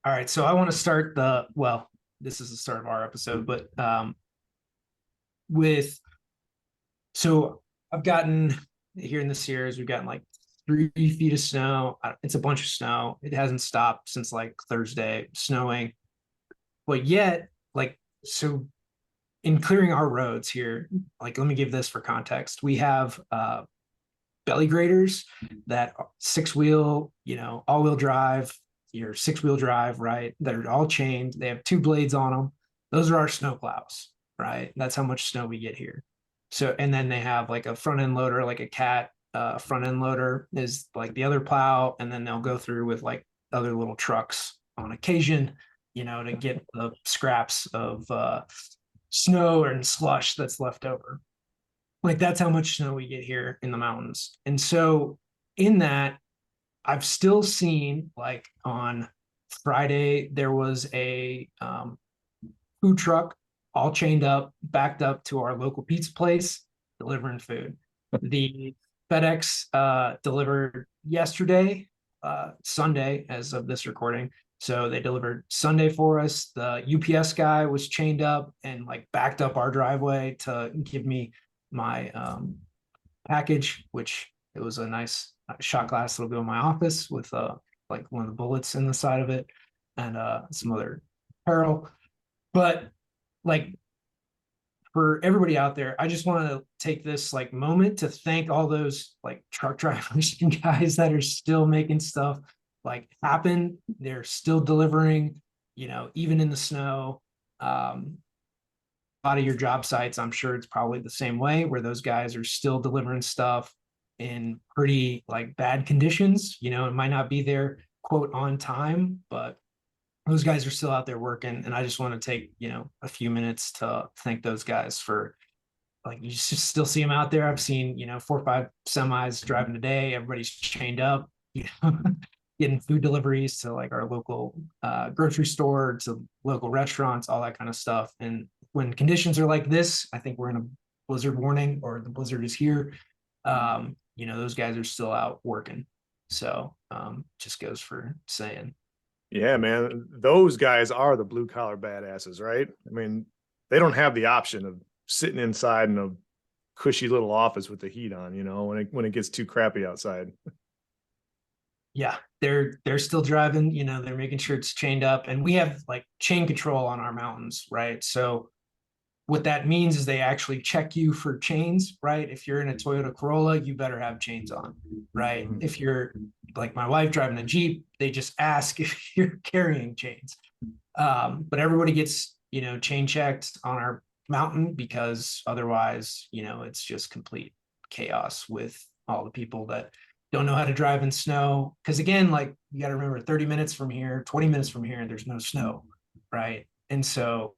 All right, so I want to start this is the start of our episode, but with so I've gotten here in the Sierras, we've gotten like 3 feet of snow. It's a bunch of snow. It hasn't stopped since like Thursday snowing, but yet, like, so in clearing our roads here, like, let me give this for context. We have belly graders that 6 wheel, all wheel drive, your 6 wheel drive, right? That are all chained. They have two blades on them. Those are our snow plows, right? That's how much snow we get here. So, and then they have like a front end loader, like a cat front end loader is like the other plow. And then they'll go through with like other little trucks on occasion, to get the scraps of snow and slush that's left over. Like that's how much snow we get here in the mountains. And so in that, I've still seen like on Friday there was a food truck all chained up, backed up to our local pizza place, delivering food. The FedEx delivered yesterday, Sunday, as of this recording. So they delivered Sunday for us. The UPS guy was chained up and like backed up our driveway to give me my package, which it was a nice shot glass that'll go in my office with like one of the bullets in the side of it and some other apparel. But like for everybody out there, I just want to take this like moment to thank all those like truck drivers and guys that are still making stuff like happen. They're still delivering, even in the snow. A lot of your job sites, I'm sure it's probably the same way where those guys are still delivering stuff in pretty like bad conditions. It might not be there quote on time, but those guys are still out there working. And I just want to take, a few minutes to thank those guys for like, you just still see them out there. I've seen, 4 or 5 semis driving today. Everybody's chained up, getting food deliveries to like our local grocery store, to local restaurants, all that kind of stuff. And when conditions are like this, I think we're in a blizzard warning or the blizzard is here. Those guys are still out working. So just goes for saying. Yeah, man, those guys are the blue collar badasses, right? I mean, they don't have the option of sitting inside in a cushy little office with the heat on, when it gets too crappy outside. Yeah, they're still driving, they're making sure it's chained up, and we have like chain control on our mountains, right? So what that means is they actually check you for chains, right? If you're in a Toyota Corolla, you better have chains on, right? If you're like my wife driving a Jeep, they just ask if you're carrying chains. But everybody gets, chain checked on our mountain because otherwise, it's just complete chaos with all the people that don't know how to drive in snow. Because again, like you got to remember 30 minutes from here, 20 minutes from here, there's no snow, right? And so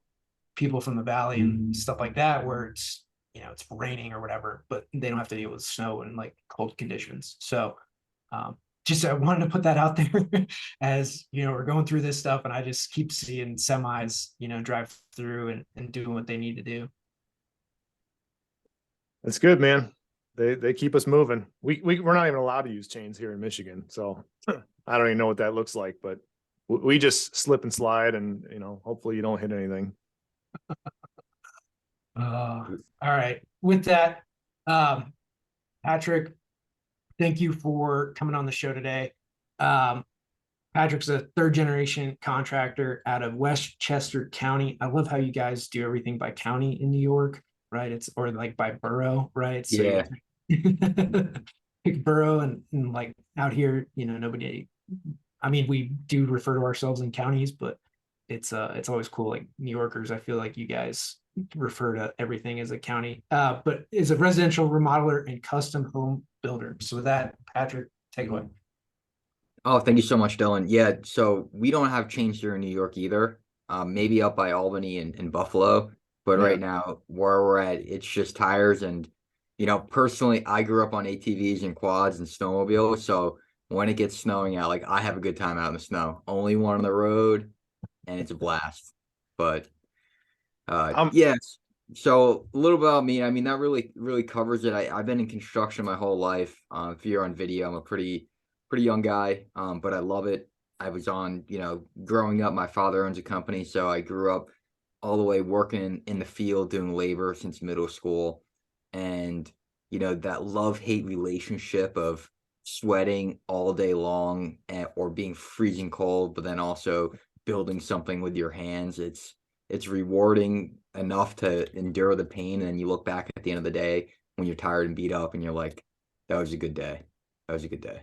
people from the valley and stuff like that where it's raining or whatever, but they don't have to deal with snow and like cold conditions. So just I wanted to put that out there as we're going through this stuff and I just keep seeing semis drive through and doing what they need to do. That's good, man. They keep us moving. We're not even allowed to use chains here in Michigan, so I don't even know what that looks like, but we just slip and slide and hopefully you don't hit anything. All right. With that, Patrick, thank you for coming on the show today. Patrick's a third generation contractor out of Westchester County. I love how you guys do everything by county in New York, right? It's or like by borough, right? So Yeah. you pick borough and like out here, nobody. I mean, we do refer to ourselves in counties, but it's always cool. Like New Yorkers, I feel like you guys refer to everything as a county. But is a residential remodeler and custom home builder. So with that, Patrick, take away. Oh, thank you so much, Dylan. Yeah, so we don't have chains here in New York either. Maybe up by Albany and Buffalo, but Yeah. right now where we're at, it's just tires. And personally, I grew up on ATVs and quads and snowmobiles, so when it gets snowing out, like I have a good time out in the snow. Only one on the road, and it's a blast. But yes. So a little about me. I mean, that really covers it. I've been in construction my whole life. If you're on video, I'm a pretty young guy, but I love it. I was on, growing up, my father owns a company, so I grew up all the way working in the field doing labor since middle school. And, that love-hate relationship of sweating all day long or being freezing cold, but then also building something with your hands. It's rewarding enough to endure the pain, and you look back at the end of the day when you're tired and beat up and you're like, that was a good day. That was a good day.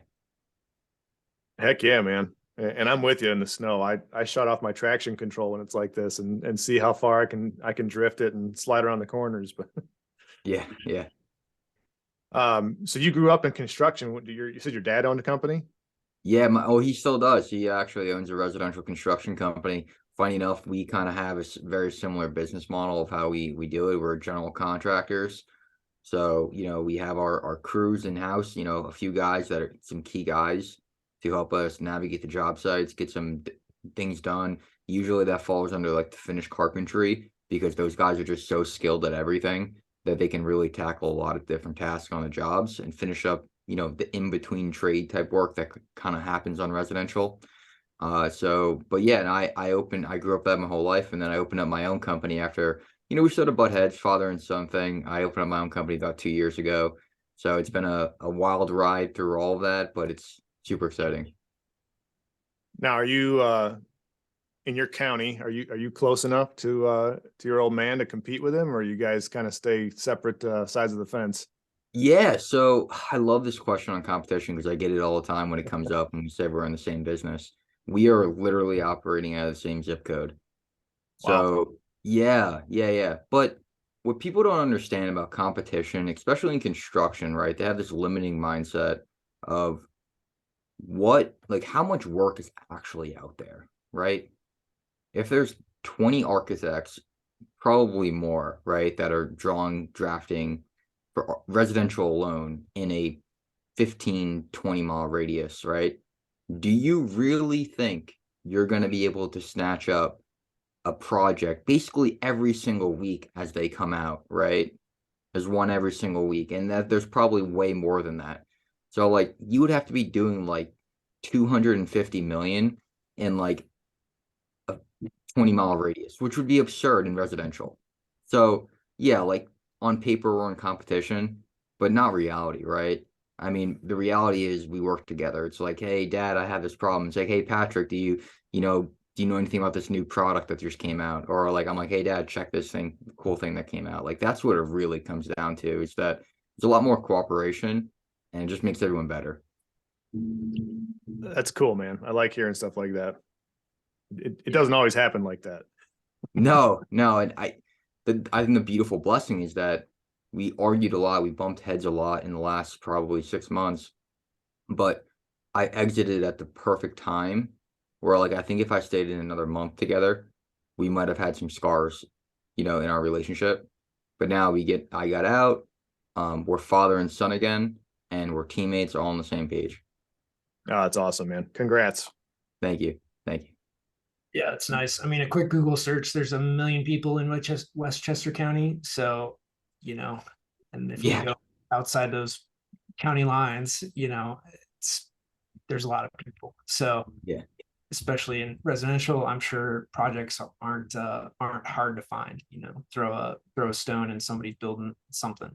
Heck yeah, man. And I'm with you in the snow. I shut off my traction control when it's like this and see how far I can drift it and slide around the corners. But Yeah, yeah. so you grew up in construction. You said your dad owned a company? Yeah, he still does. He actually owns a residential construction company. Funny enough, we kind of have a very similar business model of how we do it. We're general contractors. So, we have our crews in house, a few guys that are some key guys to help us navigate the job sites, get some things done. Usually that falls under like the finished carpentry because those guys are just so skilled at everything that they can really tackle a lot of different tasks on the jobs and finish up, the in-between trade type work that kind of happens on residential. But yeah, and I grew up that my whole life, and then I opened up my own company after, we sort of butt heads, father and son thing. I opened up my own company about 2 years ago. So it's been a wild ride through all of that, but it's super exciting. Now, are you in your county? Are you close enough to your old man to compete with him, or you guys kind of stay separate sides of the fence? Yeah, so I love this question on competition because I get it all the time when it comes up and we say we're in the same business. We are literally operating out of the same zip code. Wow. So yeah, yeah, yeah. But what people don't understand about competition, especially in construction, right? They have this limiting mindset of like how much work is actually out there, right? If there's 20 architects, probably more, right, that are drafting for residential alone in a 15, 20 mile radius, right? Do you really think you're going to be able to snatch up a project basically every single week as they come out, right? There's one every single week, and that there's probably way more than that. So like you would have to be doing like 250 million in like a 20 mile radius, which would be absurd in residential. So yeah, like on paper we're in competition, but not reality, right? I mean, the reality is we work together. It's like, hey, Dad, I have this problem. It's like, hey, Patrick, do you know anything about this new product that just came out? Or like, I'm like, hey, Dad, check this cool thing that came out. Like, that's what it really comes down to. Is that there's a lot more cooperation, and it just makes everyone better. That's cool, man. I like hearing stuff like that. It doesn't always happen like that. No, no, and I think the beautiful blessing is that we argued a lot, we bumped heads a lot in the last probably 6 months, but I exited at the perfect time where like I think if I stayed in another month together, we might have had some scars, in our relationship. But now I got out, we're father and son again, and we're teammates all on the same page. Oh, that's awesome, man. Congrats. Thank you. Thank you. Yeah, it's nice. I mean, a quick Google search, there's 1 million people in Westchester County. So, you know, and if you Yeah. go outside those county lines, it's there's a lot of people. So, Yeah. especially in residential, I'm sure projects aren't hard to find. Throw a stone and somebody's building something.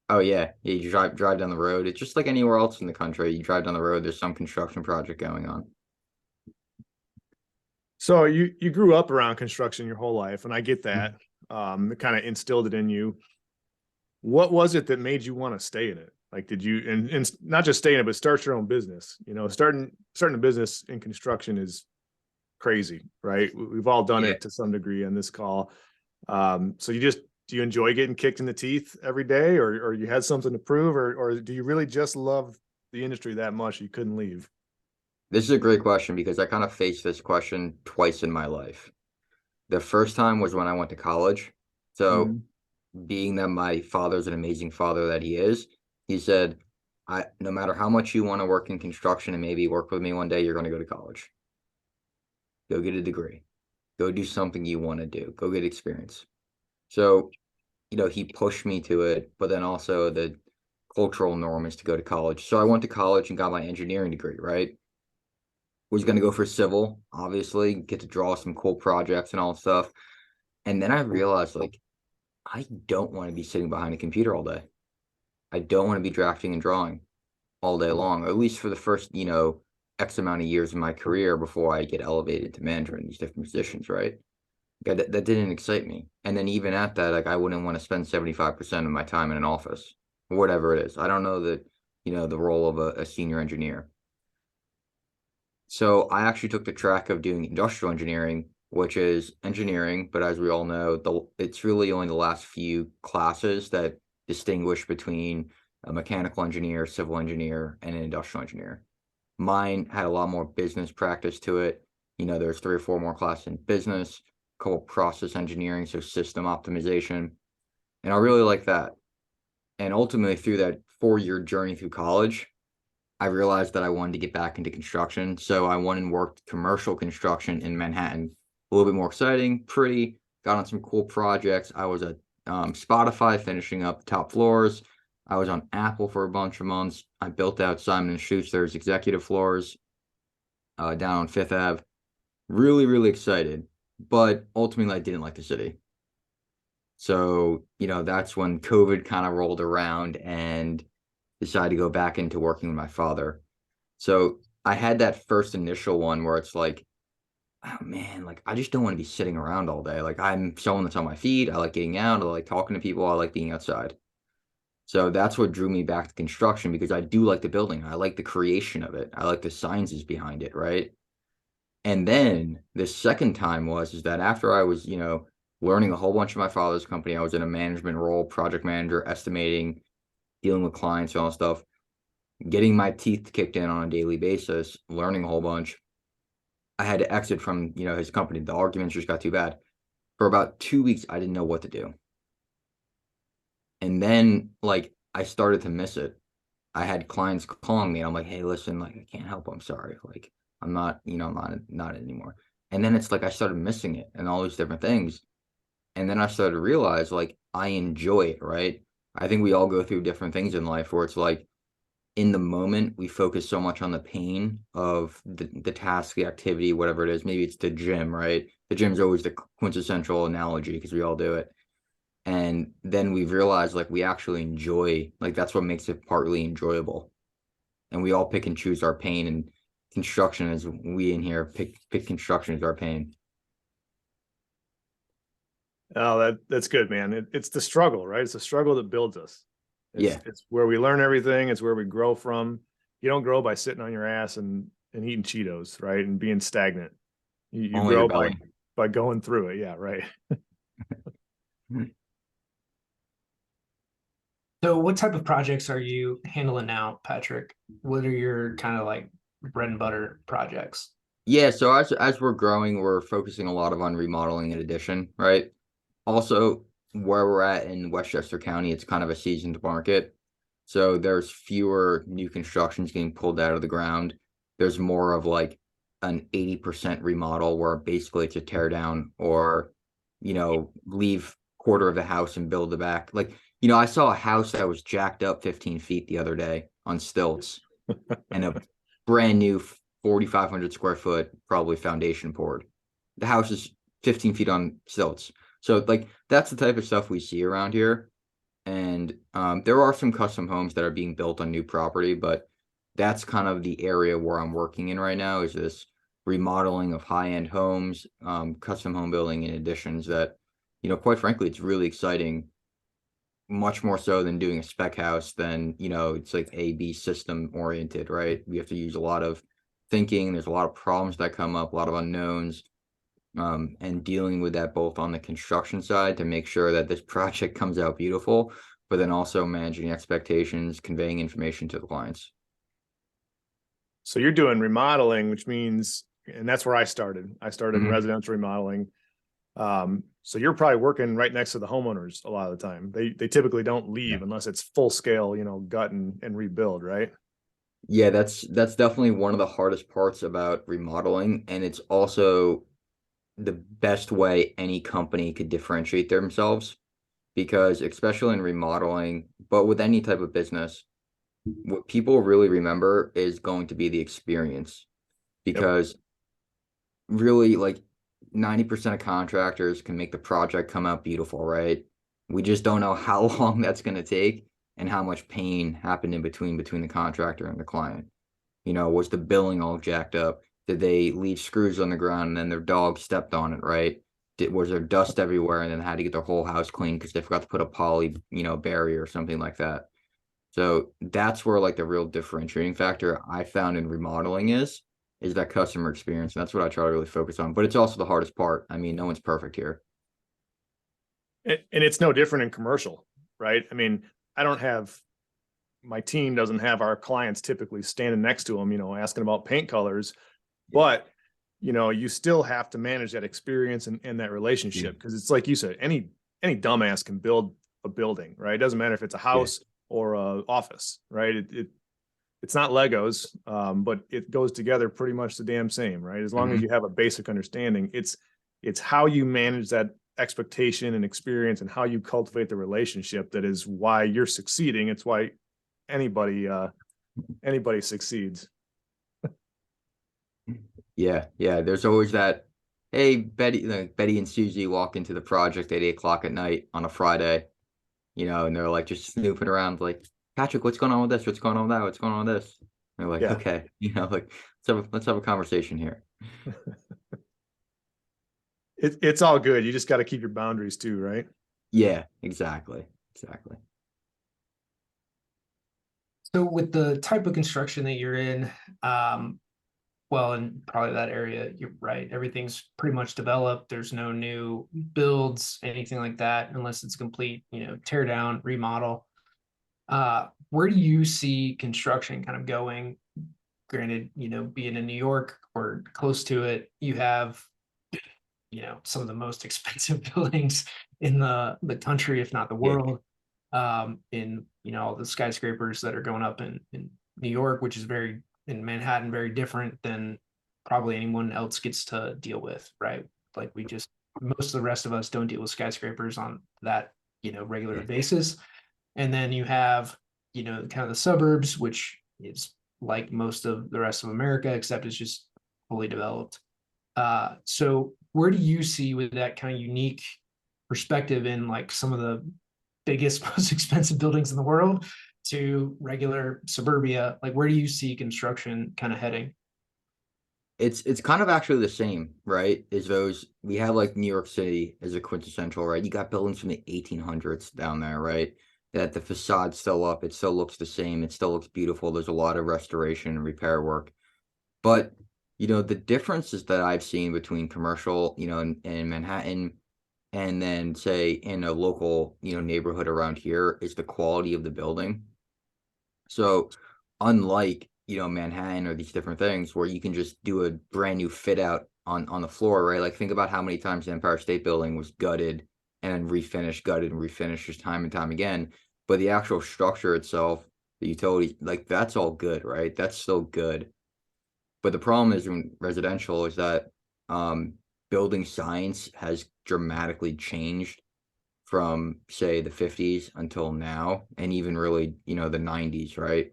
Oh yeah. Yeah, you drive down the road. It's just like anywhere else in the country. You drive down the road, there's some construction project going on. So you grew up around construction your whole life, and I get that. It kind of instilled it in you. What was it that made you want to stay in it? Like, did you and not just stay in it, but start your own business? Starting a business in construction is crazy, right? We've all done Yeah. it to some degree on this call. So do you enjoy getting kicked in the teeth every day, or you had something to prove, or do you really just love the industry that much you couldn't leave? This is a great question because I kind of faced this question twice in my life. The first time was when I went to college. So, Mhm. being that my father's an amazing father that he is, he said, no matter how much you want to work in construction and maybe work with me one day, you're going to go to college. Go get a degree. Go do something you want to do. Go get experience. So, he pushed me to it, but then also the cultural norm is to go to college. So I went to college and got my engineering degree, right? was going to go for civil, obviously, get to draw some cool projects and all stuff. And then I realized, like, I don't want to be sitting behind a computer all day. I don't want to be drafting and drawing all day long, or at least for the first, X amount of years of my career before I get elevated to manager in these different positions, right? That didn't excite me. And then even at that, like I wouldn't want to spend 75% of my time in an office, or whatever it is. I don't know the role of a senior engineer. So I actually took the track of doing industrial engineering, which is engineering, but as we all know, it's really only the last few classes that distinguish between a mechanical engineer, civil engineer, and an industrial engineer. Mine had a lot more business practice to it. There's 3 or 4 more classes in business, a couple process engineering, so system optimization. And I really like that. And ultimately, through that 4-year journey through college, I realized that I wanted to get back into construction. So I went and worked commercial construction in Manhattan. A little bit more exciting, pretty, got on some cool projects. I was at Spotify finishing up the top floors. I was on Apple for a bunch of months. I built out Simon and Schuster's executive floors down on Fifth Ave. Really, really excited. But ultimately, I didn't like the city. So, that's when COVID kind of rolled around and decided to go back into working with my father. So I had that first initial one where it's like, oh man, like I just don't want to be sitting around all day. Like I'm someone that's on my feet. I like getting out. I like talking to people. I like being outside. So that's what drew me back to construction because I do like the building. I like the creation of it. I like the sciences behind it, right? And then the second time is that after I was, learning a whole bunch of my father's company, I was in a management role, project manager, estimating, dealing with clients and all that stuff, getting my teeth kicked in on a daily basis, learning a whole bunch. I had to exit from, his company. The arguments just got too bad. For about 2 weeks, I didn't know what to do. And then like I started to miss it. I had clients calling me and I'm like, hey, listen, like I can't help. I'm sorry. Like I'm not, I'm not anymore. And then it's like I started missing it and all these different things. And then I started to realize like I enjoy it, right? I think we all go through different things in life where it's like in the moment we focus so much on the pain of the task, the activity, whatever it is. Maybe it's the gym, right? The gym's always the quintessential analogy because we all do it. And then we've realized like we actually enjoy, like that's what makes it partly enjoyable. And we all pick and choose our pain, and construction is we in here pick construction as our pain. Oh, that's good, man. It's the struggle, right? It's the struggle that builds us. Yeah, It's where we learn everything. It's where we grow from. You don't grow by sitting on your ass and eating Cheetos, right? And being stagnant. You only the grow belly. by going through it. Yeah, right. So what type of projects are you handling now, Patrick? What are your kind of like bread and butter projects? Yeah, so as we're growing, we're focusing a lot on remodeling and addition, right? Also, where we're at in Westchester County, it's kind of a seasoned market. So there's fewer new constructions getting pulled out of the ground. There's more of like an 80% remodel where basically it's a tear down or, leave quarter of the house and build the back. Like, I saw a house that was jacked up 15 feet the other day on stilts and a brand new 4,500 square foot, probably foundation poured. The house is 15 feet on stilts. So like that's the type of stuff we see around here. And there are some custom homes that are being built on new property, but that's kind of the area where I'm working in right now is this remodeling of high-end homes, custom home building and additions that, quite frankly, it's really exciting, much more so than doing a spec house than, it's like A/B system oriented, right? We have to use a lot of thinking. There's a lot of problems that come up, a lot of unknowns, and dealing with that both on the construction side to make sure that this project comes out beautiful, but then also managing expectations, conveying information to the clients. So you're doing remodeling, which means, and that's where I started. I started in Mhm. residential remodeling. So you're probably working right next to the homeowners a lot of the time. They typically don't leave unless it's full scale, gut and rebuild, right? Yeah, that's definitely one of the hardest parts about remodeling, and it's also the best way any company could differentiate themselves because especially in remodeling, but with any type of business, what people really remember is going to be the experience. Yep. because really like 90% of contractors can make the project come out beautiful, right? We just don't know how long that's going to take and how much pain happened in between the contractor and the client. Was the billing all jacked up? Did they leave screws on the ground and then their dog stepped on it, right? Was there dust everywhere and then had to get their whole house cleaned because they forgot to put a poly, barrier or something like that. So that's where like the real differentiating factor I found in remodeling is that customer experience. And that's what I try to really focus on. But it's also the hardest part. I mean, no one's perfect here. And it's no different in commercial, right? I mean, I don't have my team doesn't have our clients typically standing next to them, asking about paint colors, but you still have to manage that experience and that relationship. Cause it's like you said, any dumbass can build a building, right? It doesn't matter if it's a house or a office, right? It's not Legos, but it goes together pretty much the damn same, right? As long as you have a basic understanding, it's how you manage that expectation and experience and how you cultivate the relationship that is why you're succeeding. It's why anybody succeeds. Yeah. There's always that, hey, Betty and Susie walk into the project at 8 o'clock at night on a Friday, and they're like just snooping around like, Patrick, what's going on with this? What's going on with that? What's going on with this? And they're like, Yeah. okay, like let's have a conversation here. It's all good. You just got to keep your boundaries too, right? Yeah, exactly. Exactly. So with the type of construction that you're in, well, in probably that area, you're right. Everything's pretty much developed. There's no new builds, anything like that, unless it's complete, tear down, remodel. Where do you see construction kind of going? Granted, being in New York or close to it, you have, some of the most expensive buildings in the country, if not the Yeah. world. In all the skyscrapers that are going up in New York, which is very in Manhattan, very different than probably anyone else gets to deal with, right? Like most of the rest of us don't deal with skyscrapers on that, regular Yeah. basis. And then you have, kind of the suburbs, which is like most of the rest of America, except it's just fully developed. So where do you see with that kind of unique perspective in like some of the biggest, most expensive buildings in the world to regular suburbia? Like, where do you see construction kind of heading? It's kind of actually the same, right? Is those we have like New York City as a quintessential, right? You got buildings from the 1800s down there, right? That the facade's still up, it still looks the same, it still looks beautiful. There's a lot of restoration and repair work. But the differences that I've seen between commercial, in Manhattan and then say in a local, neighborhood around here is the quality of the building. So unlike, Manhattan or these different things where you can just do a brand new fit out on the floor, right? Like think about how many times the Empire State Building was gutted and refinished, gutted and refinished just time and time again. But the actual structure itself, the utilities, like that's all good, right? That's still good. But the problem is in residential is that um, building science has dramatically changed from say the 50s until now, and even really, the 90s, right?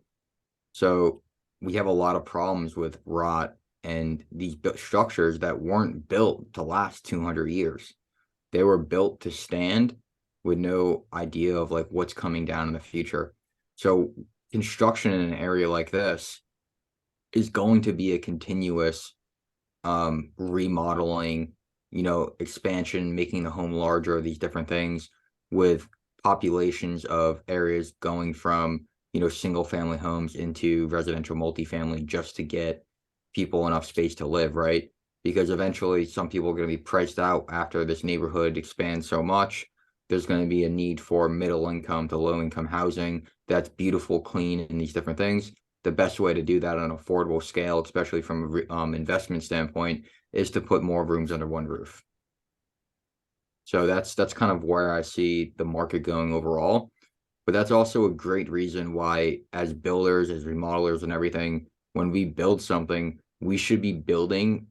So we have a lot of problems with rot and these structures that weren't built to last 200 years. They were built to stand with no idea of like what's coming down in the future. So construction in an area like this is going to be a continuous remodeling, expansion, making the home larger, these different things with populations of areas going from, single family homes into residential multifamily just to get people enough space to live, right? Because eventually some people are going to be priced out after this neighborhood expands so much. There's going to be a need for middle income to low income housing that's beautiful, clean, and these different things. The best way to do that on an affordable scale, especially from a investment standpoint, is to put more rooms under one roof. So that's kind of where I see the market going overall. But that's also a great reason why, as builders, as remodelers, and everything, when we build something, we should be building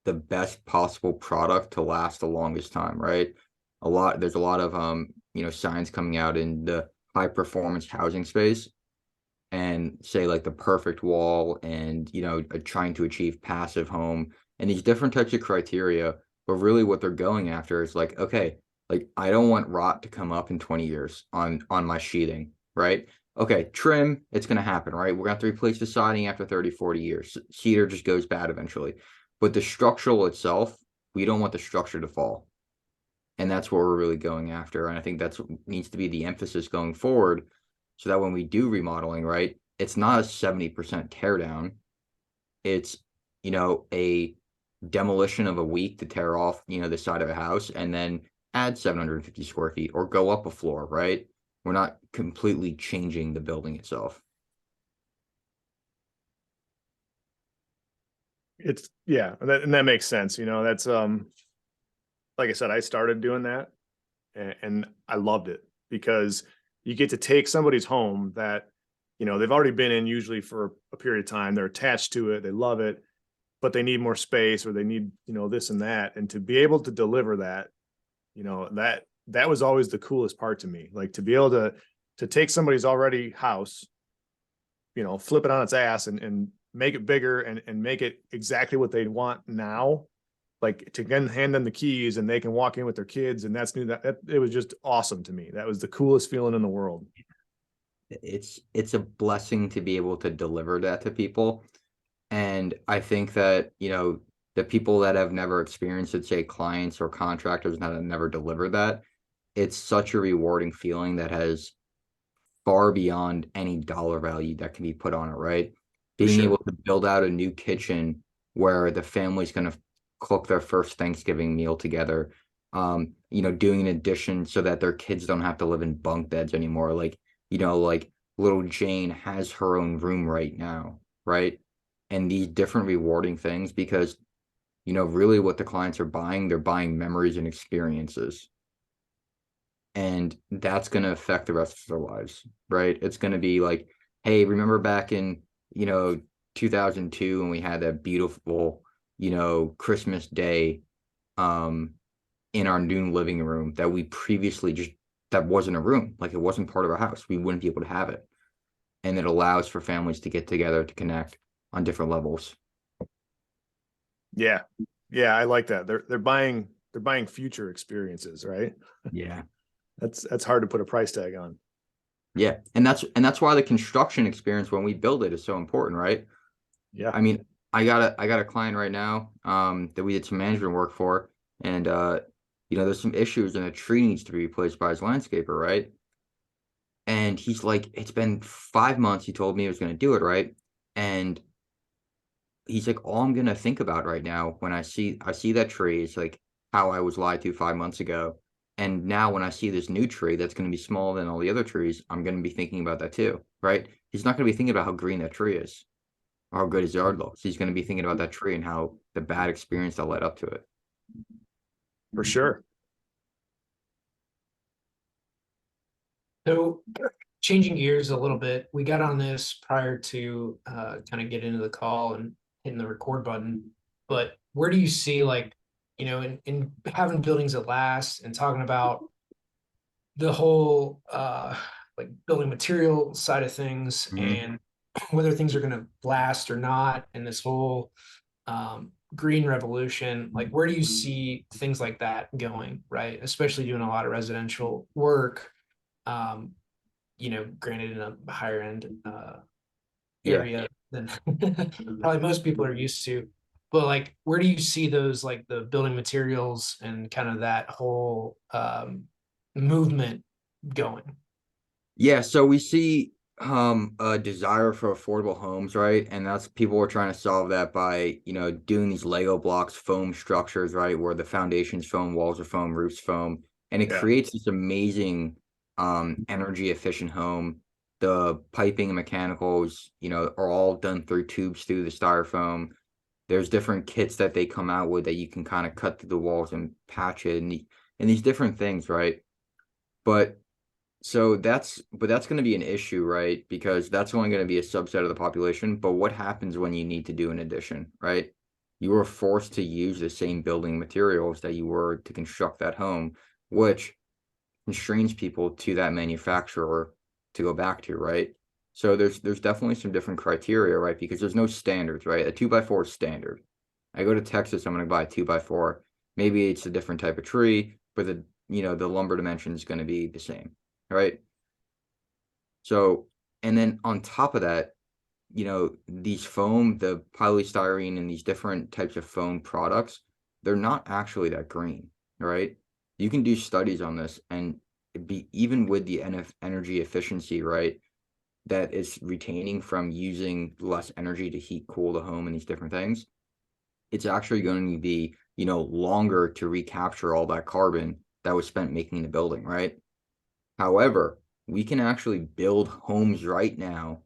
the best possible product to last the longest time, right? There's a lot of science coming out in the high performance housing space. and say like the perfect wall and, trying to achieve passive home and these different types of criteria. But really what they're going after is like, okay, like I don't want rot to come up in 20 years on my sheathing, right? Okay, trim, it's going to happen, right? We're going to have to replace the siding after 30, 40 years. Cedar just goes bad eventually. But the structural itself, we don't want the structure to fall. And that's what we're really going after. And I think that's what needs to be the emphasis going forward so that when we do remodeling, right, it's not a 70% tear down. It's, a demolition of a week to tear off, the side of a house and then add 750 square feet or go up a floor, right? We're not completely changing the building itself. It's yeah, and that makes sense. That's like I said, I started doing that and I loved it because you get to take somebody's home that, they've already been in usually for a period of time. They're attached to it. They love it, but they need more space or they need, this and that. And to be able to deliver that, that was always the coolest part to me. Like to be able to take somebody's already house, flip it on its ass and make it bigger and make it exactly what they want now. Like to again hand them the keys and they can walk in with their kids and that's new. That it was just awesome to me. That was the coolest feeling in the world. It's a blessing to be able to deliver that to people. And I think that, the people that have never experienced it, say clients or contractors that have never delivered that, it's such a rewarding feeling that has far beyond any dollar value that can be put on it, right? For Being sure. able to build out a new kitchen where the family's going to cook their first Thanksgiving meal together, doing an addition so that their kids don't have to live in bunk beds anymore. Like little Jane has her own room right now, right? And these different rewarding things because, really what the clients are buying, they're buying memories and experiences. And that's going to affect the rest of their lives, right? It's going to be like, hey, remember back in, 2002 when we had that beautiful, Christmas day in our new living room that we previously just, that wasn't a room, like it wasn't part of our house. We wouldn't be able to have it. And it allows for families to get together to connect on different levels. Yeah. Yeah. I like that. They're buying future experiences, right? Yeah. That's hard to put a price tag on. Yeah. And that's why the construction experience when we build it is so important, right? Yeah. I mean, I got a client right now that we did some management work for, and there's some issues and a tree needs to be replaced by his landscaper, right? And he's like, it's been 5 months. He told me he was going to do it, right? And he's like, all I'm gonna think about right now when I see that tree is like how I was lied to 5 months ago. And now when I see this new tree that's gonna be smaller than all the other trees, I'm gonna be thinking about that too, right? He's not gonna be thinking about how green that tree is or how good his yard looks. He's gonna be thinking about that tree and how the bad experience that led up to it. For sure. So changing gears a little bit, we got on this prior to kind of get into the call and hitting the record button. But where do you see like, in having buildings that last and talking about the whole like building material side of things Mhm. and whether things are gonna last or not, and this whole green revolution, like where do you see things like that going, right? Especially doing a lot of residential work, um, granted in a higher end Yeah. area than probably most people are used to. But like, where do you see those like the building materials and kind of that whole movement going? Yeah, so we see a desire for affordable homes, right? And that's people are trying to solve that by, doing these Lego blocks, foam structures, right? Where the foundation's foam, walls are foam, roofs foam, and it Yeah. creates this amazing energy efficient home. The piping and mechanicals, are all done through tubes through the styrofoam. There's different kits that they come out with that you can kind of cut through the walls and patch it and these different things, right? But that's going to be an issue, right? Because that's only going to be a subset of the population. But what happens when you need to do an addition, right? You are forced to use the same building materials that you were to construct that home, which constrains people to that manufacturer to go back to, right? So there's definitely some different criteria, right? Because there's no standards, right? A 2x4 is standard. I go to Texas, I'm going to buy a 2x4. Maybe it's a different type of tree, but the lumber dimension is going to be the same, right? So, and then on top of that, these foam, the polystyrene and these different types of foam products, they're not actually that green, right? You can do studies on this and be even with the energy efficiency, right? That is retaining from using less energy to heat, cool the home and these different things. It's actually going to be, longer to recapture all that carbon that was spent making the building, right? However, we can actually build homes right now,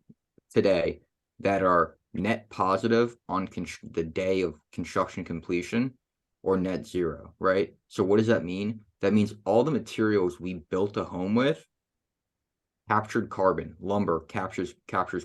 today, that are net positive on the day of construction completion or net zero, right? So what does that mean? That means all the materials we built a home with captured carbon. Lumber captures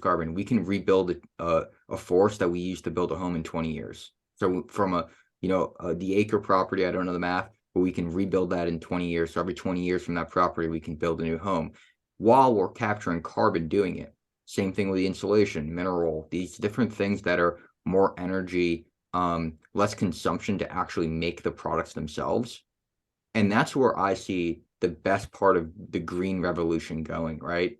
carbon. We can rebuild a forest that we used to build a home in 20 years. So from the acre property, I don't know the math, but we can rebuild that in 20 years. So every 20 years from that property, we can build a new home while we're capturing carbon doing it. Same thing with the insulation, mineral, these different things that are more energy, less consumption to actually make the products themselves. And that's where I see the best part of the green revolution going, right?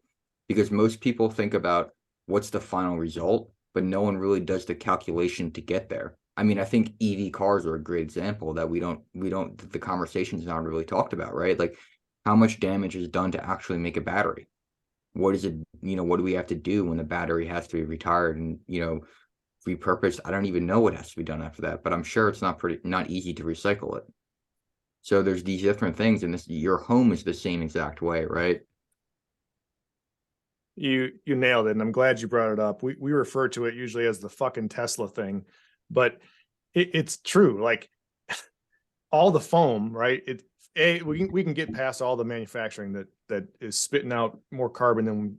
Because most people think about what's the final result, but no one really does the calculation to get there. I mean, I think EV cars are a great example that the conversation's not really talked about, right? Like how much damage is done to actually make a battery? What is it, what do we have to do when the battery has to be retired and, repurposed? I don't even know what has to be done after that, but I'm sure it's not easy to recycle it. So there's these different things, and your home is the same exact way, right? You nailed it, and I'm glad you brought it up. We refer to it usually as the fucking Tesla thing, but it's true. Like all the foam, right? We can get past all the manufacturing that is spitting out more carbon than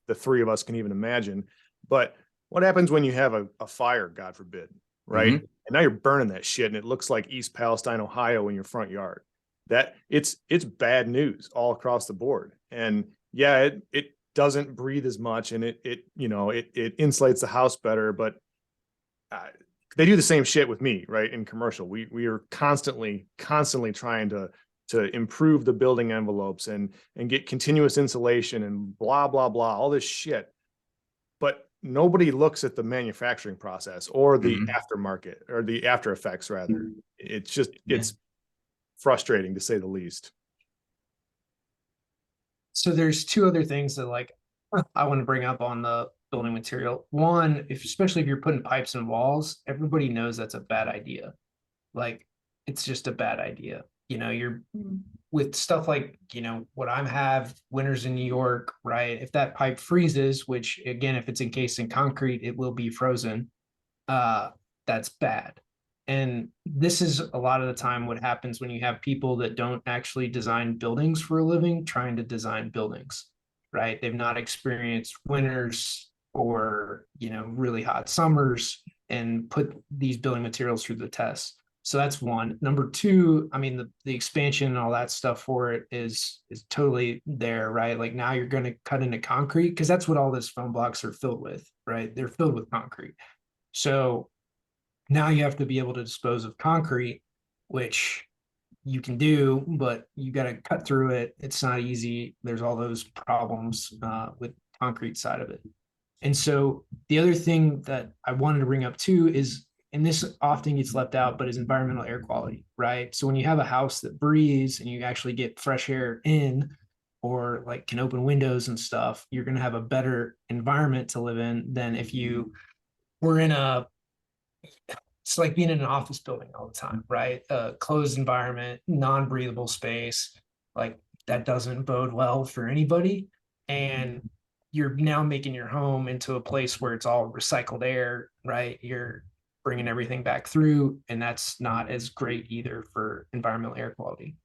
the three of us can even imagine. But what happens when you have a fire, God forbid, right? Mhm. And now you're burning that shit, and it looks like East Palestine, Ohio, in your front yard. That it's bad news all across the board. And yeah, it doesn't breathe as much, and it insulates the house better, but they do the same shit with me, right? In commercial, we are constantly trying to improve the building envelopes and get continuous insulation and blah blah blah, all this shit. But nobody looks at the manufacturing process or the Mhm. aftermarket or the after effects rather. It's Yeah. it's frustrating to say the least. So there's two other things that like I want to bring up on the building material. One, especially if you're putting pipes in walls, everybody knows that's a bad idea. Like it's just a bad idea. You're with stuff like, what I have winters in New York, right? If that pipe freezes, which again, if it's encased in concrete, it will be frozen. Uh, that's bad. And this is a lot of the time what happens when you have people that don't actually design buildings for a living trying to design buildings, right? They've not experienced winters or, really hot summers and put these building materials through the test. So that's one. Number two, I mean, the expansion and all that stuff for it is totally there, right? Like now you're going to cut into concrete because that's what all these foam blocks are filled with, right? They're filled with concrete. So now you have to be able to dispose of concrete, which you can do, but you got to cut through it. It's not easy. There's all those problems with concrete side of it. And so the other thing that I wanted to bring up too is, and this often gets left out, but is environmental air quality, right? So when you have a house that breathes and you actually get fresh air in, or like can open windows and stuff, you're going to have a better environment to live in than if you were in a it's like being in an office building all the time, right? A closed environment, non-breathable space, like that doesn't bode well for anybody. And you're now making your home into a place where it's all recycled air, right? You're bringing everything back through, and that's not as great either for environmental air quality.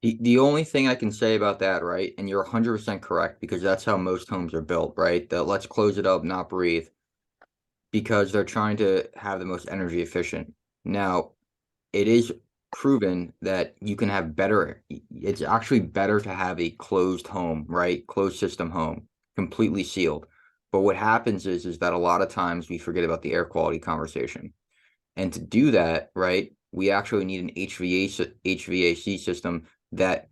The only thing I can say about that, right, and you're 100% correct, because that's how most homes are built, right? The let's close it up, not breathe, because they're trying to have the most energy efficient. Now, it is proven that you can have it's actually better to have a closed home, right? Closed system home, completely sealed. But what happens is that a lot of times we forget about the air quality conversation. And to do that, right, we actually need an HVAC system that,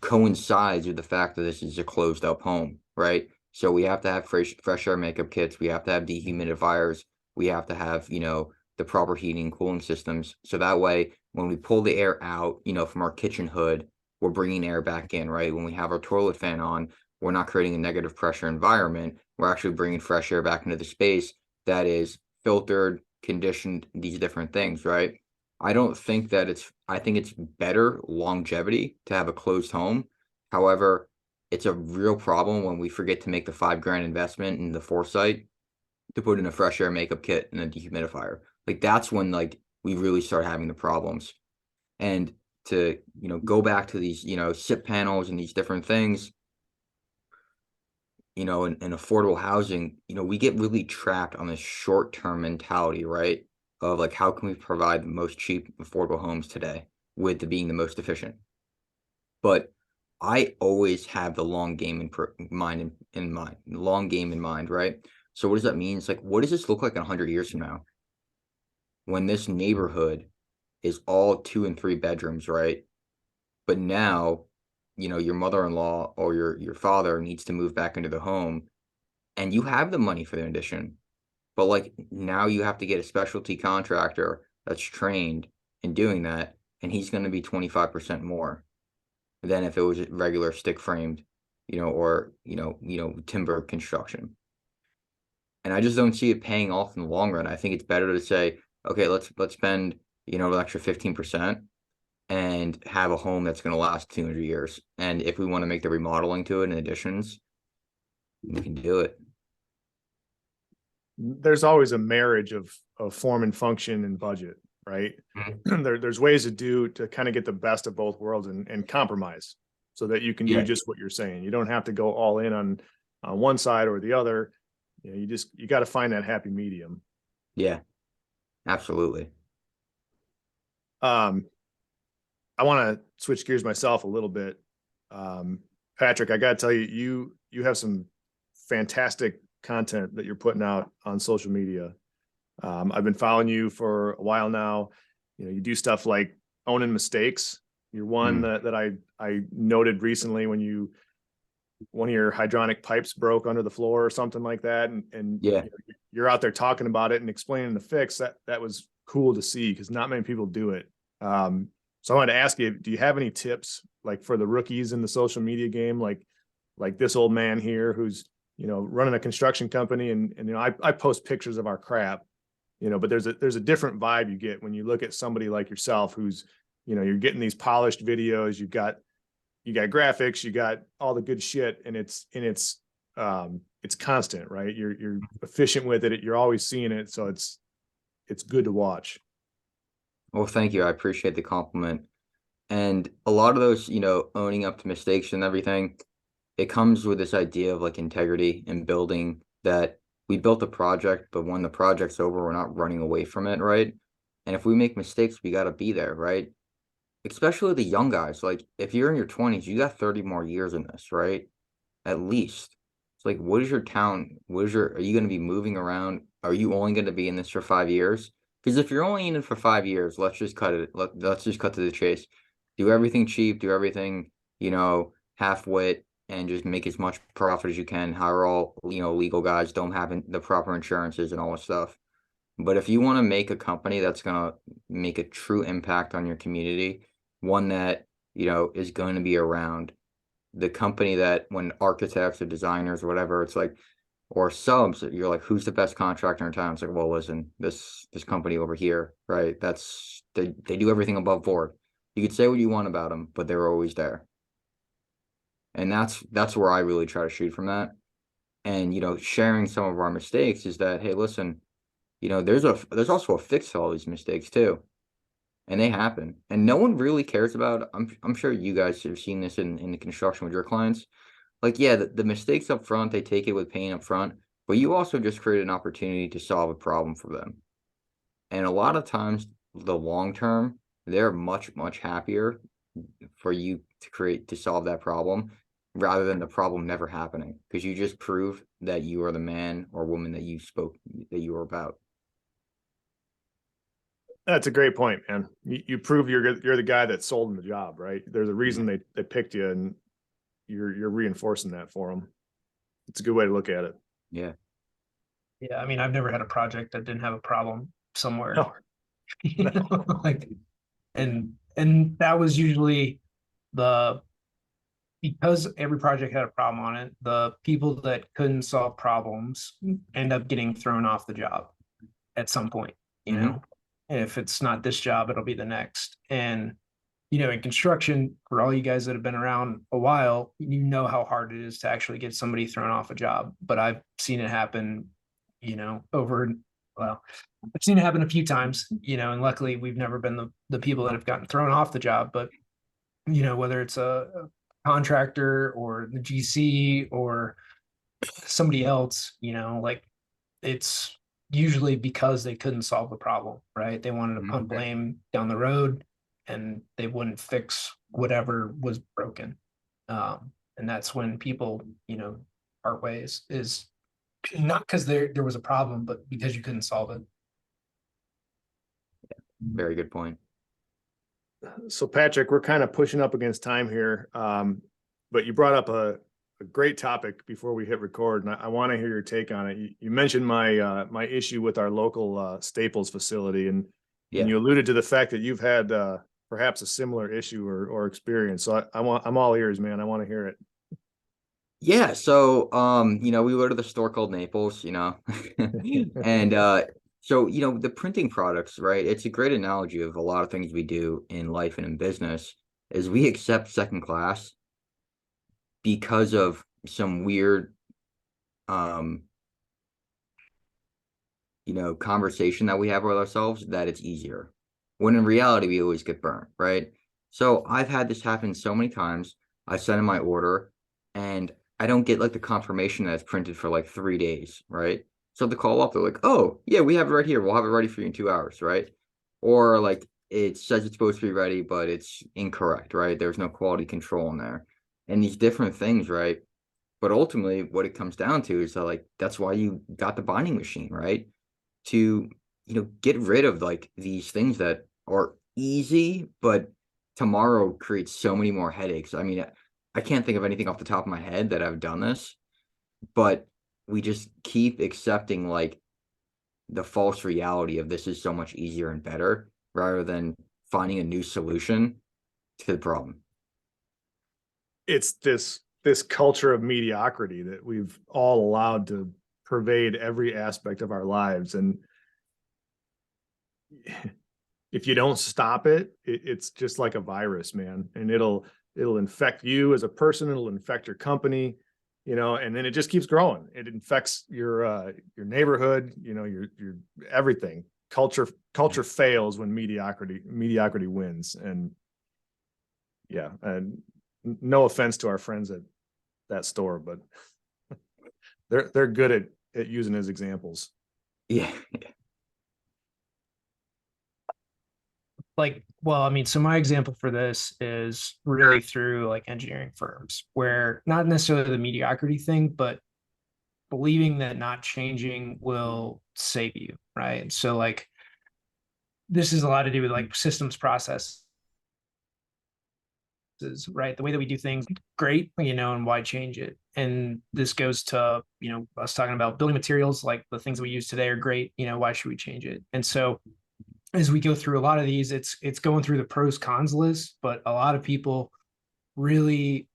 coincides with the fact that this is a closed up home, right? So we have to have fresh air makeup kits. We have to have dehumidifiers. We have to have, the proper heating and cooling systems. So that way, when we pull the air out, from our kitchen hood, we're bringing air back in, right? When we have our toilet fan on, we're not creating a negative pressure environment. We're actually bringing fresh air back into the space that is filtered, conditioned, these different things, right? I don't think that I think it's better longevity to have a closed home. However, it's a real problem when we forget to make the $5,000 investment in the foresight to put in a fresh air makeup kit and a dehumidifier. Like that's when like we really start having the problems. And to, go back to these, SIP panels and these different things, in affordable housing, we get really trapped on this short-term mentality, right? Of like, how can we provide the most cheap, affordable homes today with being the most efficient? But I always have the long game in mind, long game in mind, right? So what does that mean? It's like, what does this look like in 100 years from now? When this neighborhood is all 2 and 3 bedrooms, right? But now, your mother-in-law or your father needs to move back into the home and you have the money for the addition, but like now you have to get a specialty contractor that's trained in doing that, and he's going to be 25% more than if it was regular stick framed, or timber construction. And I just don't see it paying off in the long run. I think it's better to say, okay, let's spend, an extra 15% and have a home that's going to last 200 years. And if we want to make the remodeling to it and additions, we can do it. There's always a marriage of form and function and budget, right? Mhm. There's ways to kind of get the best of both worlds and compromise so that you can do Yeah. just what you're saying. You don't have to go all in on one side or the other. You got to find that happy medium. Yeah, absolutely. Um, I want to switch gears myself a little bit. Patrick, I got to tell you, you have some fantastic content that you're putting out on social media. I've been following you for a while now. You do stuff like owning mistakes. You're one that I noted recently when one of your hydronic pipes broke under the floor or something like that, and Yeah. you're out there talking about it and explaining the fix. That was cool to see because not many people do it. So I wanted to ask you, do you have any tips like for the rookies in the social media game, like this old man here who's running a construction company, and I post pictures of our crap, but there's a different vibe you get when you look at somebody like yourself who's you're getting these polished videos, you got graphics, you got all the good shit, and it's constant, right? You're efficient with it, you're always seeing it, so it's good to watch. Well, thank you. I appreciate the compliment. And a lot of those, owning up to mistakes and everything, it comes with this idea of like integrity and building that we built a project, but when the project's over, we're not running away from it, right? And if we make mistakes, we got to be there, right? Especially the young guys. Like if you're in your 20s, you got 30 more years in this, right? At least. It's like, what is your town? Are you going to be moving around? Are you only going to be in this for 5 years? Because if you're only in it for 5 years, let's just cut it. Let's just cut to the chase. Do everything cheap, do everything, half-wit, and just make as much profit as you can. Hire all, legal guys, don't have the proper insurances and all that stuff. But if you want to make a company that's going to make a true impact on your community, one that, is going to be around, the company that when architects or designers or whatever, it's like, or subs, you're like, who's the best contractor in town? It's like, well, listen, this company over here, right? They do everything above board. You could say what you want about them, but they're always there. And that's where I really try to shoot from that. And sharing some of our mistakes is that, hey, listen, there's also a fix to all these mistakes too. And they happen. And no one really cares about, I'm sure you guys have seen this in the construction with your clients. Like, yeah, the mistakes up front, they take it with pain up front, but you also just create an opportunity to solve a problem for them. And a lot of times, the long term, they're much, much happier for you to solve that problem rather than the problem never happening, because you just prove that you are the man or woman that that you were about. That's a great point, man. You prove you're the guy that sold them the job, right? There's a reason they picked you, and you're reinforcing that for them. It's a good way to look at it. Yeah. Yeah, I mean, I've never had a project that didn't have a problem somewhere. No, You no. know, like, and that was usually the because every project had a problem on it, the people that couldn't solve problems end up getting thrown off the job at some point, you Mhm. know. And if it's not this job, it'll be the next. And you know, in construction, for all you guys that have been around a while, you know how hard it is to actually get somebody thrown off a job. But I've seen it happen, you know, well, I've seen it happen a few times, you know, and luckily we've never been the people that have gotten thrown off the job. But, you know, whether it's a contractor or the GC or somebody else, you know, like it's usually because they couldn't solve the problem, right? They wanted to pump blame down the road and they wouldn't fix whatever was broken. And that's when people, you know, part ways is not because there was a problem, but because you couldn't solve it. Very good point. So Patrick, we're kind of pushing up against time here, but you brought up a great topic before we hit record, and I want to hear your take on it. You mentioned my issue with our local Staples facility, and you alluded to the fact that you've had perhaps a similar issue or experience. So I'm all ears, man. I want to hear it. Yeah, so you know, we go to the store called Naples, you know. And so, you know, the printing products, right? It's a great analogy of a lot of things we do in life and in business is we accept second class because of some weird you know, conversation that we have with ourselves that it's easier. When in reality we always get burnt, right? So I've had this happen so many times. I send in my order and I don't get like the confirmation that it's printed for like 3 days, right? So they call up, they're like, oh, yeah, we have it right here. We'll have it ready for you in 2 hours, right? Or like it says it's supposed to be ready, but it's incorrect, right? There's no quality control in there. And these different things, right? But ultimately, what it comes down to is that, like, that's why you got the binding machine, right? To, you know, get rid of like these things that are easy, but tomorrow creates so many more headaches. I mean, I can't think of anything off the top of my head that I've done this, but we just keep accepting like the false reality of this is so much easier and better rather than finding a new solution to the problem. It's this culture of mediocrity that we've all allowed to pervade every aspect of our lives, and if you don't stop it, it's just like a virus, man, and it'll infect you as a person, it'll infect your company, you know, and then it just keeps growing. It infects your neighborhood, you know, your everything. Culture fails when mediocrity wins. And yeah, and no offense to our friends at that store, but they're good at using as examples. Yeah. Like, well, I mean, so my example for this is really through like engineering firms where not necessarily the mediocrity thing, but believing that not changing will save you, right? So like this is a lot to do with like systems processes, right? The way that we do things, great, you know, and why change it? And this goes to, you know, us talking about building materials, like the things that we use today are great, you know, why should we change it? And so as we go through a lot of these, it's going through the pros cons list, but a lot of people really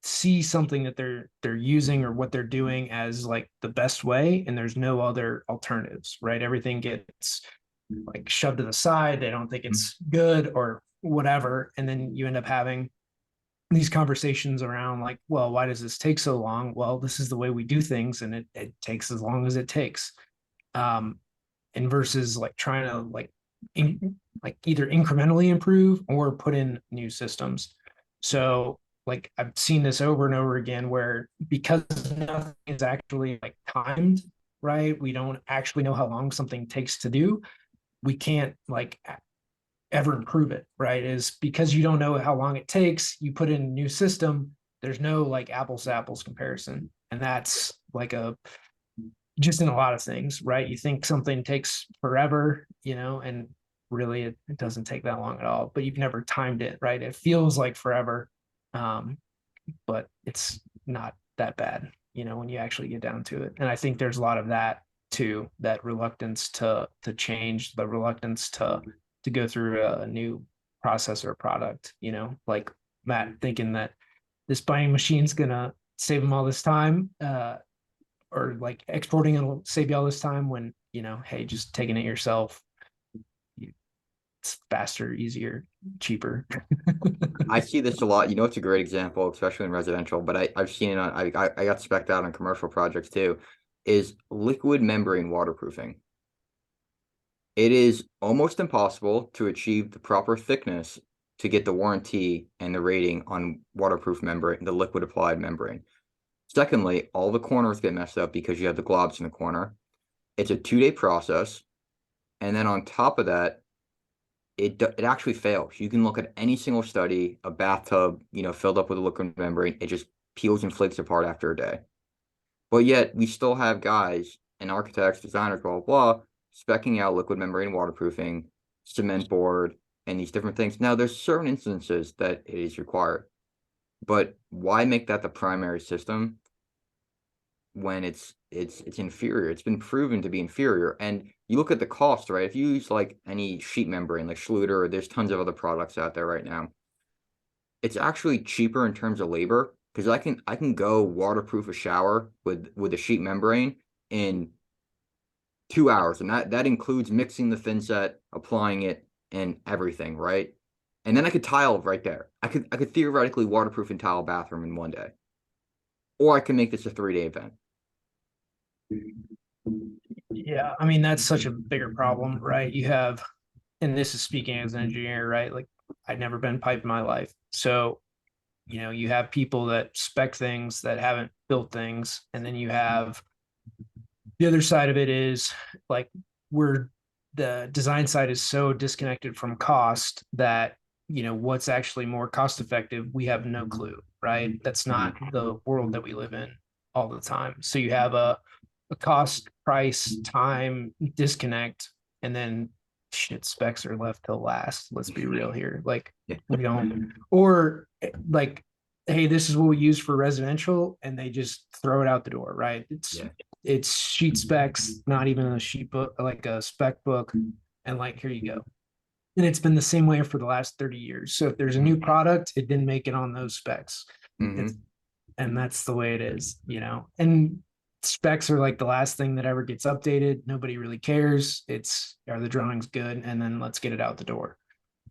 see something that they're using or what they're doing as like the best way, and there's no other alternatives, right? Everything gets like shoved to the side. They don't think it's good or whatever, and then you end up having these conversations around like, well, why does this take so long? Well, this is the way we do things, and it takes as long as it takes. And versus like trying to like either incrementally improve or put in new systems. So like I've seen this over and over again where because nothing is actually like timed, right? We don't actually know how long something takes to do. We can't like ever improve it, right? Is because you don't know how long it takes. You put in a new system, there's no like apples to apples comparison. And that's like a just in a lot of things, right? You think something takes forever, and really it doesn't take that long at all, but you've never timed it, right? It feels like forever. Um, but it's not that bad, when you actually get down to it. And I think there's a lot of that too, that reluctance to change, the reluctance to go through a new process or product, like Matt thinking that this binding machine's gonna save him all this time, or like exporting it'll save you all this time when, hey, just taking it yourself, it's faster, easier, cheaper. I see this a lot. You know, it's a great example, especially in residential, but I've seen it on, I got spec'd out on commercial projects too, is liquid membrane waterproofing. It is almost impossible to achieve the proper thickness to get the warranty and the rating on waterproof membrane, the liquid applied membrane. Secondly, all the corners get messed up because you have the globs in the corner. It's a 2-day process. And then on top of that, it actually fails. You can look at any single study, a bathtub, filled up with a liquid membrane, it just peels and flakes apart after a day. But yet we still have guys and architects, designers, blah, blah, blah, specing out liquid membrane waterproofing, cement board, and these different things. Now, there's certain instances that it is required, but why make that the primary system when it's inferior? It's been proven to be inferior. And you look at the cost, right? If you use like any sheet membrane, like Schluter, or there's tons of other products out there right now, it's actually cheaper in terms of labor because I can go waterproof a shower with a sheet membrane in 2 hours, and that includes mixing the thin set, applying it, and everything, right? And then I could tile right there. I could theoretically waterproof and tile a bathroom in 1 day, or I can make this a 3-day event. Yeah, I mean, that's such a bigger problem, right? You have, and this is speaking as an engineer, right? Like, I've never been pipe in my life. So, you have people that spec things that haven't built things. And then you have the other side of it is like, where the design side is so disconnected from cost that, what's actually more cost effective, we have no clue, right? That's not the world that we live in all the time. So you have a cost, price, time disconnect, and then shit, specs are left till last. Let's be real here. Like, Yeah. we don't, or like, hey, this is what we use for residential, and they just throw it out the door, right? Yeah. It's sheet specs, not even a sheet book, like a spec book, and like, here you go. And it's been the same way for the last 30 years. So if there's a new product, it didn't make it on those specs. Mhm. And that's the way it is, And specs are like the last thing that ever gets updated. Nobody really cares. It's, are the drawings good? And then let's get it out the door.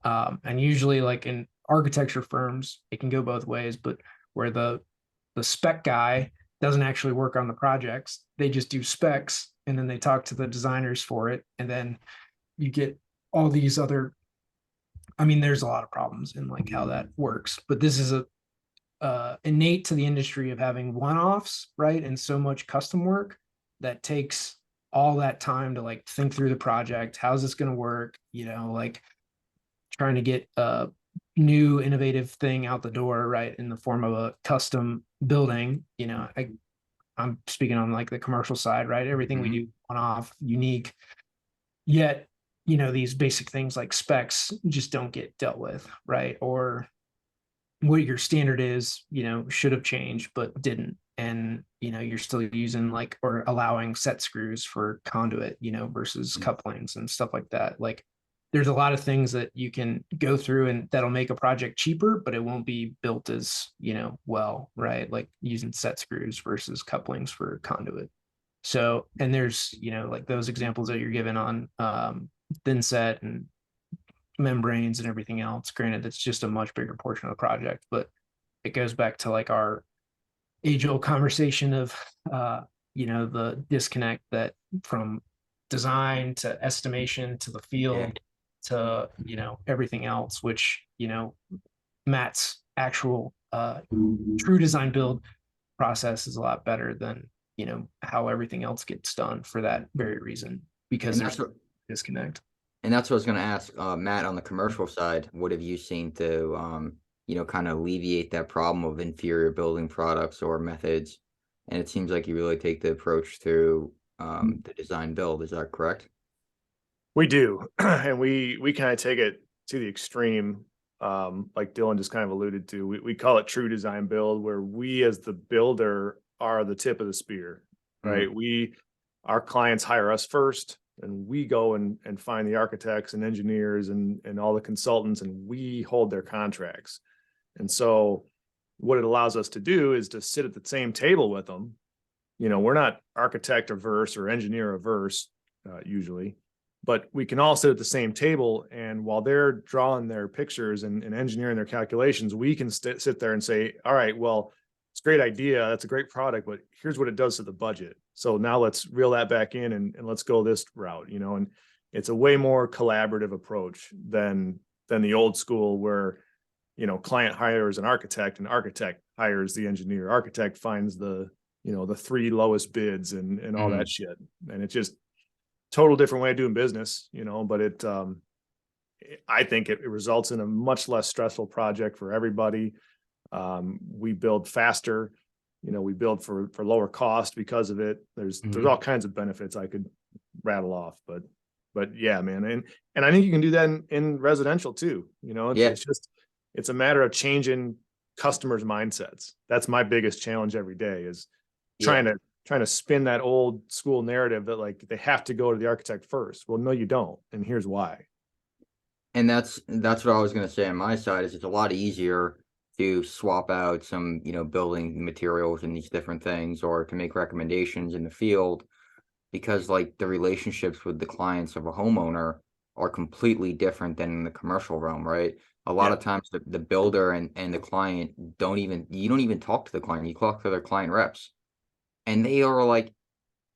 And usually, like in architecture firms, it can go both ways, but where the spec guy doesn't actually work on the projects, they just do specs, and then they talk to the designers for it, and then you get all these other, I mean, there's a lot of problems in like how that works, but this is a innate to the industry of having one-offs, right? And so much custom work that takes all that time to like think through the project. How's this going to work? Like trying to get a new innovative thing out the door, right? In the form of a custom building. I'm speaking on like the commercial side, right? Everything we do one off, unique. Yet, these basic things like specs just don't get dealt with, right? Or what your standard is, should have changed but didn't. And you're still using like, or allowing set screws for conduit, versus couplings and stuff like that. Like, there's a lot of things that you can go through and that'll make a project cheaper, but it won't be built as, well, right? Like using set screws versus couplings for conduit. So, and there's, like those examples that you're given on thin set and membranes and everything else. Granted, it's just a much bigger portion of the project, but it goes back to like our age-old conversation of the disconnect that from design to estimation to the field to everything else, which Matt's actual true design build process is a lot better than how everything else gets done for that very reason, because And there's disconnect. And that's what I was going to ask, Matt, on the commercial side, what have you seen to, kind of alleviate that problem of inferior building products or methods? And it seems like you really take the approach through the design build. Is that correct? We do, and we kind of take it to the extreme. Like Dylan just kind of alluded to, we call it true design build, where we as the builder are the tip of the spear, right? Our clients hire us first, and we go and find the architects and engineers and all the consultants, and we hold their contracts. And so what it allows us to do is to sit at the same table with them. You know, we're not architect averse or engineer averse, usually, but we can all sit at the same table. And while they're drawing their pictures and engineering their calculations, we can sit there and say, all right, well, it's a great idea. That's a great product, but here's what it does to the budget. So now let's reel that back in and let's go this route, you know, and it's a way more collaborative approach than the old school where, you know, client hires an architect and architect hires the engineer. Architect finds the, you know, the 3 lowest bids and all that shit. And it's just total different way of doing business, you know, but I think it results in a much less stressful project for everybody. We build faster, you know, we build for lower cost because of it. There's all kinds of benefits I could rattle off, but yeah, man. And I think you can do that in residential too. You know, it's a matter of changing customers' mindsets. That's my biggest challenge every day is trying to spin that old school narrative that like they have to go to the architect first. Well, no, you don't. And here's why. And that's what I was going to say on my side is it's a lot easier to swap out some, building materials and these different things, or to make recommendations in the field, because like the relationships with the clients of a homeowner are completely different than in the commercial realm, right? A lot of times the builder and the client you don't even talk to the client, you talk to their client reps, and they are like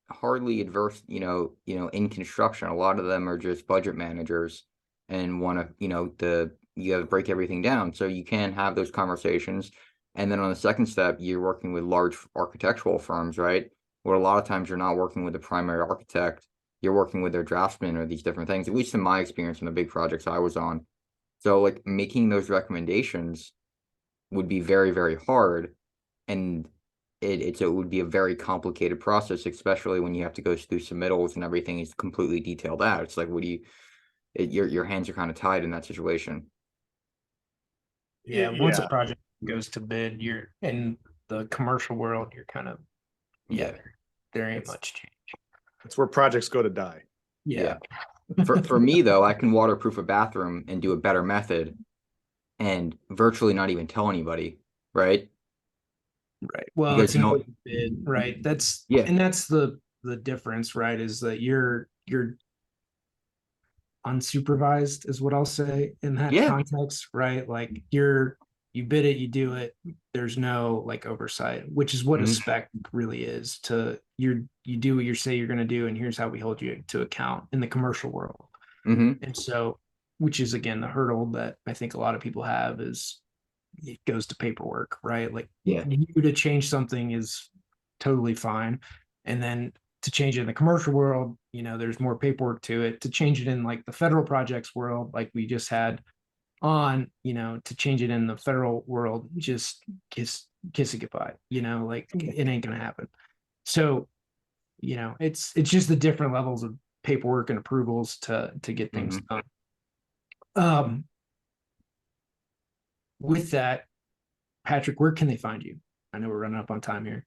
hardly adverse, in construction. A lot of them are just budget managers and want to, you got to break everything down. So you can have those conversations. And then on the second step, you're working with large architectural firms, right? Where a lot of times you're not working with the primary architect, you're working with their draftsman or these different things, at least in my experience in the big projects I was on. So like making those recommendations would be very, very hard. And it would be a very complicated process, especially when you have to go through submittals and everything is completely detailed out. It's like, your hands are kind of tied in that situation. Yeah, once a project goes to bid, you're in the commercial world, you're kind of, there ain't much change. It's where projects go to die. Yeah. For me though, I can waterproof a bathroom and do a better method and virtually not even tell anybody, right? Right. Well, Because it's an open bid, right? And that's the difference, right? Is that you're unsupervised is what I'll say in that context, right? Like you bid it, you do it. There's no like oversight, which is what a spec really is. You do what you say you're going to do, and here's how we hold you to account in the commercial world. And so, which is again the hurdle that I think a lot of people have is it goes to paperwork, right? Like you to change something is totally fine, and then to change it in the commercial world, there's more paperwork to it. To change it in like the federal projects world, like we just had on, to change it in the federal world, just kiss it goodbye. Like it ain't gonna happen. So, it's just the different levels of paperwork and approvals to get things done. With that, Patrick, where can they find you? I know we're running up on time here.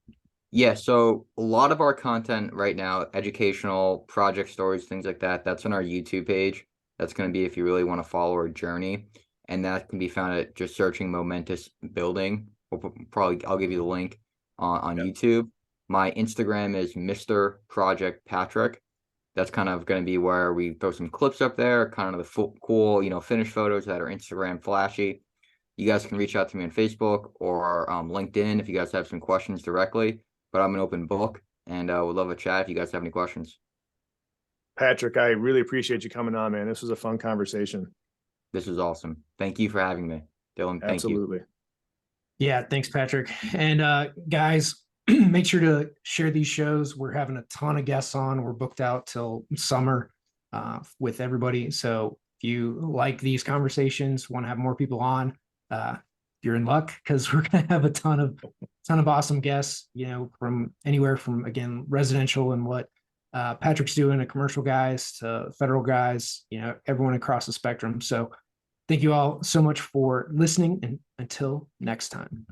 Yeah, so a lot of our content right now, educational, project stories, things like that, that's on our YouTube page. That's going to be if you really want to follow our journey. And that can be found at just searching Momentous Building. I'll give you the link on YouTube. My Instagram is Mr. Project Patrick. That's kind of going to be where we throw some clips up there, kind of the cool, finished photos that are Instagram flashy. You guys can reach out to me on Facebook or LinkedIn if you guys have some questions directly. But I'm an open book and would love a chat if you guys have any questions. Patrick, I really appreciate you coming on, man. This was a fun conversation. This was awesome. Thank you for having me, Dylan. Thank you. Absolutely. Yeah, thanks, Patrick. And guys, make sure to share these shows. We're having a ton of guests on. We're booked out till summer. with everybody. So if you like these conversations, want to have more people on, you're in luck because we're going to have a ton of awesome guests, from anywhere from, again, residential and what Patrick's doing to commercial guys to federal guys, everyone across the spectrum. So thank you all so much for listening, and until next time.